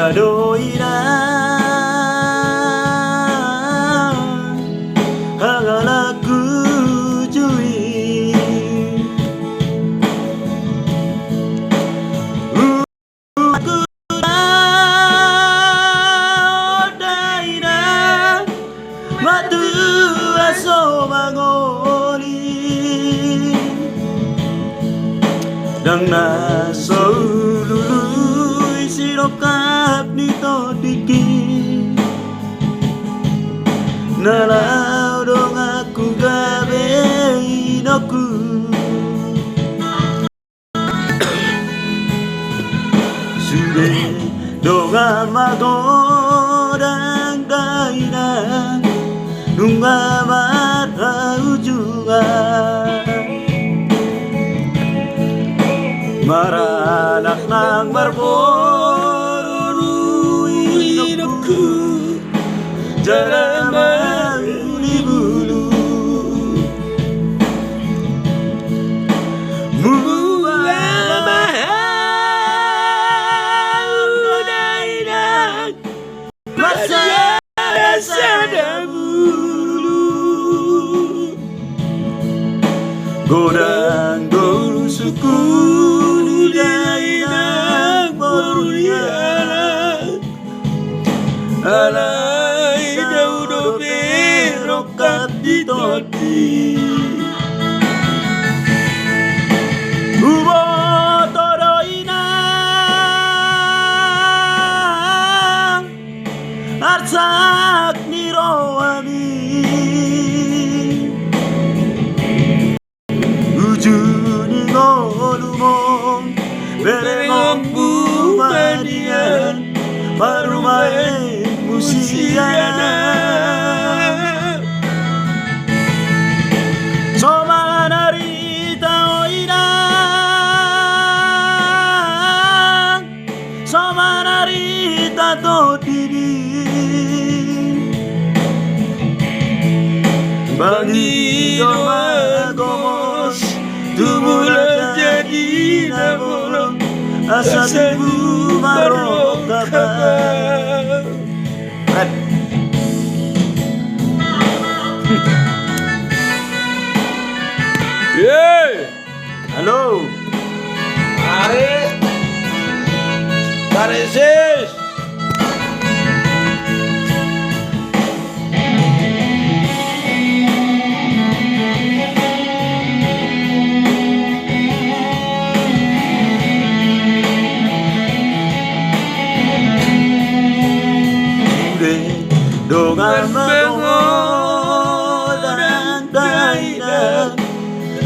Adoina Hagalaku jui Aku Odaina Matu aso mangoli Dang naso lului sirokap nito diki Nalau dong aku gabe inoku Sude dong amago dan daina Nunga mata ujungan Maranak ng marmoro inoku Jaramang libulu Mula mahal Dainak Masa dahulu Godang suku Di Dainak Moruliana Alay daudo berokap di todi Ubo toroina Arsak nirowani Ujuni ngolumong Berengong bumadian Parumae musiana Soma narita oina Soma narita todini Bagi doma gomos Tumula jadi nabolong Asa tibu marokabah Yeay! Halo Aris! Karisis! Dongan mengodang daina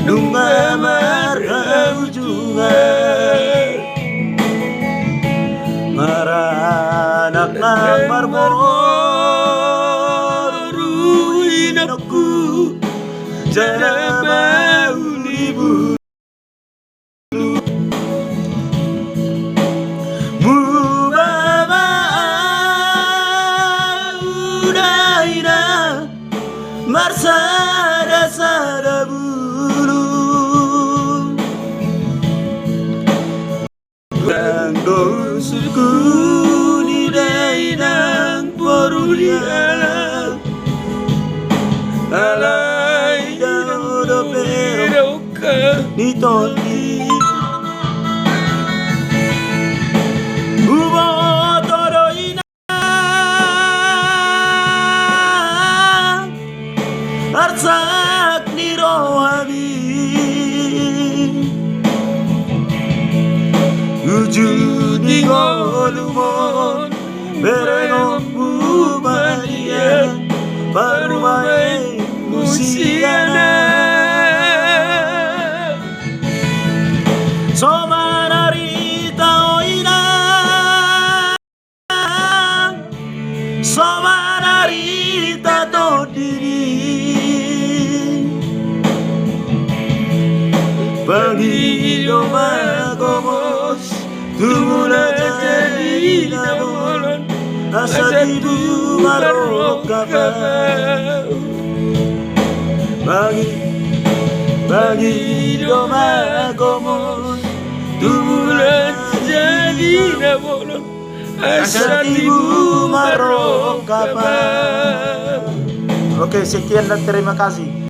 Nunga marah ujungan Maranak ng marmoro inoku Jaramang libulu Marsada bulu Ganggo suku Di Dainak Moruliana Alay daudo berokap Ni todi Ubo toroina Arsak nirowani Ujuni ngolumon Berengong bumadian Parumae musiana Soma narita oina Soma narita todini Bagi doma gomos Tumula jadi nabolon Asa tibu marokabah Bagi doma gomos Tumula jadi nabolon Asatibu marokaba. Oke, sekian dan terima kasih.